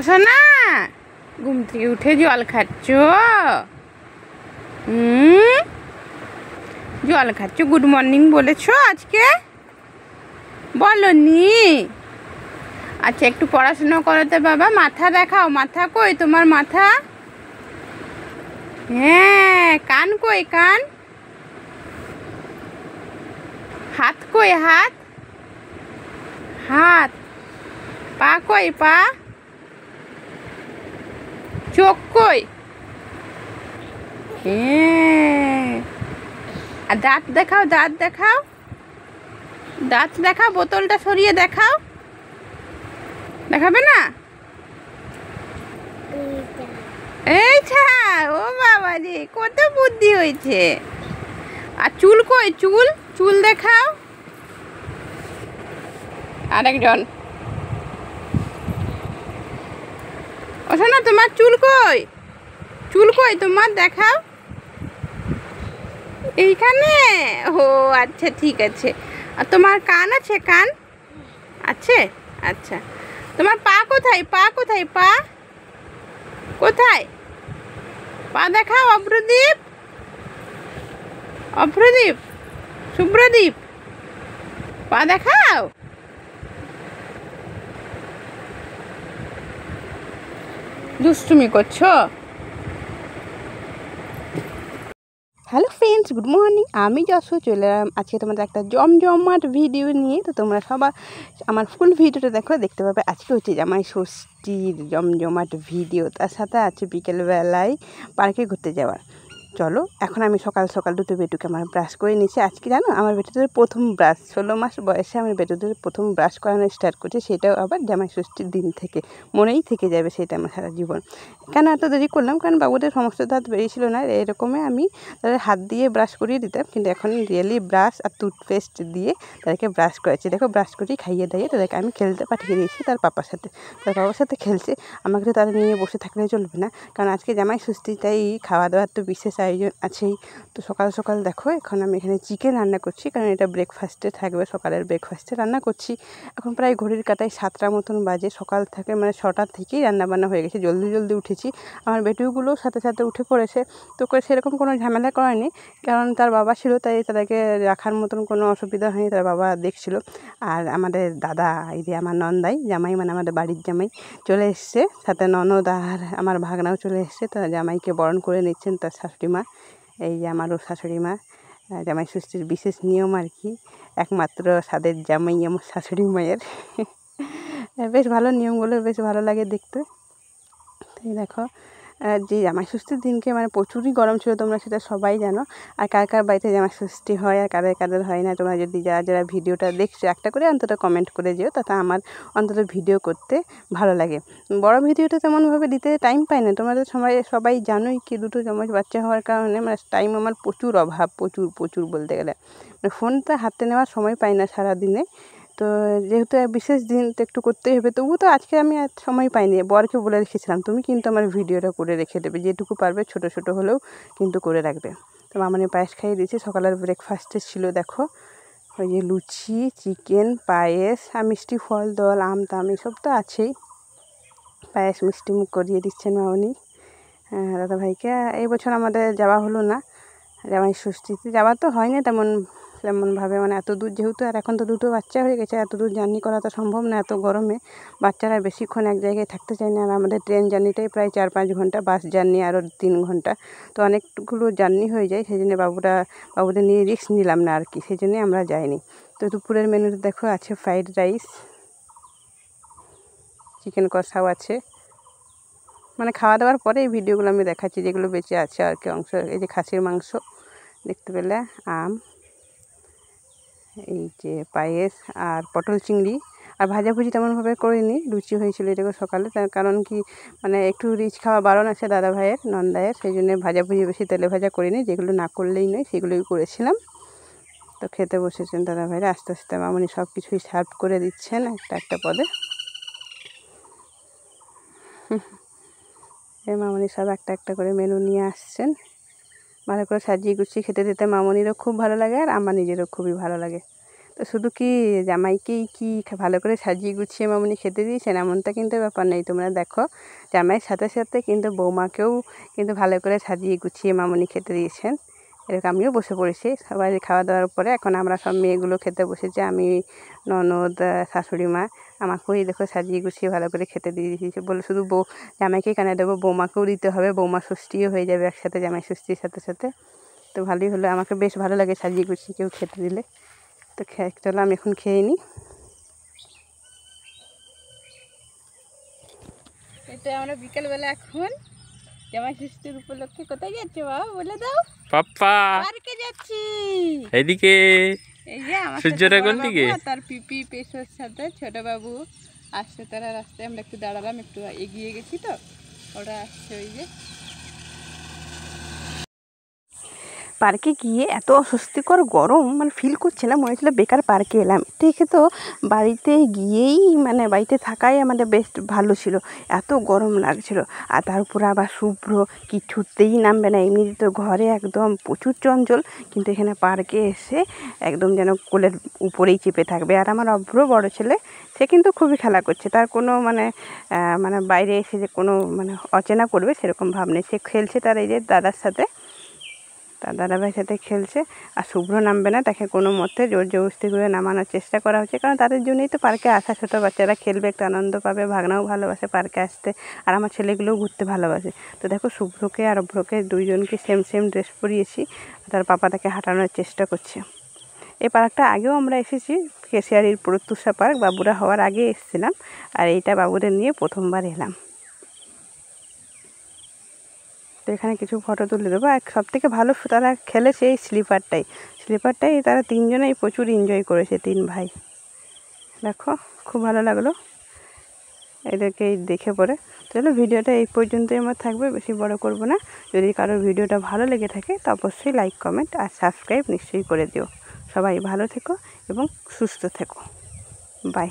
সোনা ঘুম থেকে উঠে জল খাচ্ছ? জল খাচ্ছ? গুড মর্নিং বলেছো আজকে? বলনি? আচ্ছা একটু পড়াশোনা করো তো বাবা। মাথা দেখাও, মাথা কই তোমার মাথা? হ্যাঁ, কান কই কান? হাত কই হাত? হাত। পা কই পা? চোখ কই? হ্যাঁ। আর দাঁত দেখাও, দাঁত দেখাও, দাঁত দেখাও। বোতলটা সরিয়ে দেখাও। দেখাবে না? এইটা। ও বাবা রে, কত বুদ্ধি হয়েছে। আর চুল কই চুল? চুল দেখাও। আরেকজন। ও শোনো, তোমার চুল কই? চুল কই তোমার? দেখাও। এইখানে? ও আচ্ছা ঠিক আছে। আর তোমার কান আছে? কান আছে? আচ্ছা। তোমার পা কোথায়? পা কোথায়? পা কোথায়? পা দেখাও। অভ্রদীপ, অভ্রদীপ, শুভ্রদীপ, পা দেখাও। দুষ্টুমি করছো? Hello friends, good morning. আমি যশো চলে এলাম আজকে তোমাদের একটা জমজমাট ভিডিও নিয়ে। তো তোমরা সবাই আমার ফুল ভিডিওটা দেখো, দেখতে পাবে। আজকে হচ্ছে জামাই ষষ্ঠীর জমজমাট ভিডিও, তার সাথে আছে বিকেলবেলায় পার্কে ঘুরতে যাওয়ার। চলো, এখন আমি সকাল সকাল দুটো বেটুকে আমার ব্রাশ করে নিয়েছি। আজকে জানো আমার বেটুদের প্রথম ব্রাশ, 16 মাস বয়সে আমার বেটুদের প্রথম ব্রাশ করানো স্টার্ট করছে, সেটাও আবার জামাই ষষ্ঠীর দিন থেকে। মনেই থেকে যাবে সেটা আমার সারা জীবন। কেন এত দেরি করলাম? কারণ বাবুদের সমস্ত দাঁত বেরিয়েছিল না, এরকমই আমি তাদের হাত দিয়ে ব্রাশ করিয়ে দিতাম, কিন্তু এখন রিয়েলি ব্রাশ আর টুথপেস্ট দিয়ে তাদেরকে ব্রাশ করেছি। দেখো, ব্রাশ করেই খাইয়ে দাইয়ে তাদেরকে আমি খেলতে পাঠিয়ে দিয়েছি তার পাপার সাথে। তার বাবার সাথে খেলছে, আমাকে তো তাদের নিয়ে বসে থাকলে চলবে না, কারণ আজকে জামাই ষষ্ঠী, তাই খাওয়া দাওয়ার তো বিশেষ আয়োজন আছেই। তো সকাল সকাল দেখো, এখন আমি এখানে চিকেন রান্না করছি, কারণ এটা ব্রেকফাস্টে থাকবে, সকালের ব্রেকফাস্টে রান্না করছি। এখন প্রায় ঘড়ির কাঁটায় 7টার মতন বাজে। সকাল থেকে মানে 6টার থেকেই রান্নাবান্না হয়ে গেছে, জলদি জলদি উঠেছি। আমার বেটিগুলোও সাথে সাথে উঠে পড়েছে। তো সেরকম কোনো ঝামেলা করেনি, কারণ তার বাবা ছিল, তাই তাদেরকে রাখার মতন কোনো অসুবিধা হয়নি, তার বাবা দেখছিল। আর আমাদের দাদা, এই যে আমার নন্দাই, জামাই মানে আমাদের বাড়ির জামাই চলে এসছে, সাথে ননদ আর আমার ভাগনাও চলে এসছে। তার জামাইকে বরণ করে নিচ্ছেন তার শাশুড়ি মা। এই যে আমারও শাশুড়ি মা। জামাই ষষ্ঠীর বিশেষ নিয়ম আর কি, একমাত্র স্বাদের জামাই আমার শাশুড়ি মায়ের। বেশ ভালো নিয়মগুলো, বেশ ভালো লাগে দেখতে। তাই দেখো, যে জামাই ষষ্ঠীর দিনকে মানে প্রচুরই গরম ছিল, তোমরা সেটা সবাই জানো। আর কার কার বাড়িতে জামাই ষষ্ঠী হয় আর কাদের কাদের হয় না, তোমরা যদি যারা যারা ভিডিওটা দেখছো একটা করে অন্তত কমেন্ট করে যেও, তাতে আমার অন্তত ভিডিও করতে ভালো লাগে। বড় ভিডিওটা তেমনভাবে দিতে টাইম পাই না, তোমাদের সবাই জানোই কি, দুটো জমজ বাচ্চা হওয়ার কারণে মানে টাইম আমার প্রচুর অভাব, প্রচুর প্রচুর বলতে গেলে। মানে ফোনটা হাতে নেওয়ার সময় পাই না সারাদিনে। তো যেহেতু বিশেষ দিন, তো একটু করতেই হবে। তবু তো আজকে আমি আর সময় পাইনি, বরকে বলে রেখেছিলাম তুমি কিন্তু আমার ভিডিওটা করে রেখে দেবে, যেটুকু পারবে ছোট ছোট হলেও কিন্তু করে রাখবে। তো মামানি পায়েস খাইয়ে দিয়েছি, সকালের ব্রেকফাস্টে ছিল দেখো ওই যে লুচি, চিকেন, পায়েস আর মিষ্টি ফল, দল, আম টাম এসব তো আছেই। পায়েস মিষ্টি মুখ করিয়ে দিচ্ছেন মামনি দাদাভাইকে। এই বছর আমাদের যাওয়া হলো না, জামাই ষষ্ঠীতে যাওয়া তো হয়নি তেমনভাবে, মানে এত দূর যেহেতু, আর এখন তো দুটো বাচ্চা হয়ে গেছে, এত দূর জার্নি করা তো সম্ভব না এত গরমে। বাচ্চারা বেশিক্ষণ এক জায়গায় থাকতে চায় না, আর আমাদের ট্রেন জার্নিটাই প্রায় 4-5 ঘন্টা, বাস জার্নি আরও 3 ঘন্টা, তো অনেকগুলো জার্নি হয়ে যায়। সেই জন্য বাবুদের নিয়ে রিস্ক নিলাম না আর কি, সেই জন্যে আমরা যাইনি। তো দুপুরের মেনুতে দেখো আছে ফ্রাইড রাইস, চিকেন কষাও আছে। মানে খাওয়া দাওয়ার পরে এই ভিডিওগুলো আমি দেখাচ্ছি, যেগুলো বেঁচে আছে আর কি অংশ। এই যে খাসির মাংস দেখতে পেলে, আম, এই যে পায়েস আর পটল চিংড়ি। আর ভাজাভুজি তেমনভাবে করিনি, লুচি হয়েছিল এটাকে সকালে, তার কারণ কি মানে একটু রিচ খাওয়া বারণ আছে দাদা ভাইয়ের, নন্দায়ের, সেই জন্য ভাজাভুজি বেশি তেলে ভাজা করিনি, যেগুলো না করলেই নয় সেগুলোই করেছিলাম। তো খেতে বসেছেন দাদা ভাইরা, আস্তে আস্তে মামনি সব কিছুই সার্ভ করে দিচ্ছেন একটা একটা পদে। এই মামনি সব একটা একটা করে মেনু নিয়ে আসছেন, ভালো করে সাজিয়ে গুছিয়ে খেতে দিতে মামনিরও খুব ভালো লাগে, আর আমার নিজেরও খুবই ভালো লাগে। তো শুধু কি জামাইকেই কি ভালো করে সাজিয়ে গুছিয়ে মামুনি খেতে দিয়েছেন এমনটা কিন্তু ব্যাপার নেই। তোমরা দেখো জামাইয়ের সাথে সাথে কিন্তু বৌমাকেও কিন্তু ভালো করে সাজিয়ে গুছিয়ে মামুনি খেতে দিয়েছেন। এরকম আমিও বসে পড়েছি। সবাই খাওয়া দাওয়ার পরে এখন আমরা সব মেয়েগুলো খেতে বসেছি। আমি, ননদ, শাশুড়ি মা আমাকেও দেখো সাজিয়ে গুছিয়ে ভালো করে খেতে দিয়ে দিয়েছি। বলে শুধু জামাইকে কেন দেবো, বৌমাকেও দিতে হবে, বৌমা ষষ্ঠীও হয়ে যাবে একসাথে জামাই ষষ্ঠীর সাথে সাথে। তো ভালোই হলো, আমাকে বেশ ভালো লাগে সাজিয়ে গুছিয়ে কেউ খেতে দিলে। তো চলো আমি এখন খেয়ে নিই। এটা আমরা বিকেলবেলা এখন জামাই ষষ্ঠীর উপলক্ষে কোথায় যাচ্ছি বাবা বলে দাও? পাপ্পা পার্কে যাচ্ছি। এদিকে এই যে আমার সূর্যটা কোন দিকে? তার পিপি পেশোর সাথে ছোট বাবু আসছে, তারা রাস্তায় আমরা একটু দাঁড়ালাম, একটু এগিয়ে গেছি তো ওরা আসছে। ওই যে পার্কে গিয়ে এত অস্বস্তিকর গরম মানে ফিল করছিলাম, মনে হচ্ছিলো বেকার পার্কে এলাম। দেখে তো বাড়িতে গিয়েই মানে বাড়িতে থাকাই আমাদের বেশ ভালো ছিল, এত গরম লাগছিল। আর তার উপরে আবার শুভ্র কিছুতেই নামবে না, এমনিতে তো ঘরে একদম প্রচুর চঞ্চল, কিন্তু এখানে পার্কে এসে একদম যেন কোলের উপরেই চেপে থাকবে। আর আমার অভ্র বড় ছেলে, সে কিন্তু খুবই খেলা করছে, তার কোনো মানে বাইরে এসে যে কোনো মানে অচেনা করবে সেরকম ভাব নেই। সে খেলছে তার এই যে দাদার সাথে, তার দাদাভাইয়ের সাথে খেলছে। আর শুভ্র নামবে না, তাকে কোনো মতে জোর জবরদস্তি করে নামানোর চেষ্টা করা হচ্ছে, কারণ তাদের জন্যই তো পার্কে আসা। ছোটো বাচ্চারা খেলবে, একটু আনন্দ পাবে, ভাগনাও ভালোবাসে পার্কে আসতে, আর আমার ছেলেগুলোও ঘুরতে ভালোবাসে। তো দেখো শুভ্রকে আর অভ্রকে দুইজনকে সেম ড্রেস পরিয়েছি, তার পাপা তাকে হাঁটানোর চেষ্টা করছে। এই পার্কটা আগেও আমরা এসেছি, কেশিয়ারির প্রত্যুষা পার্ক, বাবুরা হওয়ার আগে এসেছিলাম, আর এইটা বাবুদের নিয়ে প্রথমবার এলাম। তো এখানে কিছু ফটো তুলে দেবো। আর সবথেকে ভালো তারা খেলেছে এই স্লিপারটাই তারা তিনজনেই প্রচুর এনজয় করেছে, তিন ভাই। দেখো খুব ভালো লাগলো এদেরকে দেখে পরে। চলো ভিডিওটা এই পর্যন্তই আমার থাকবে, বেশি বড় করব না। যদি কারোর ভিডিওটা ভালো লেগে থাকে তো অবশ্যই লাইক, কমেন্ট আর সাবস্ক্রাইব নিশ্চয়ই করে দিও। সবাই ভালো থেকো এবং সুস্থ থেকো। বাই।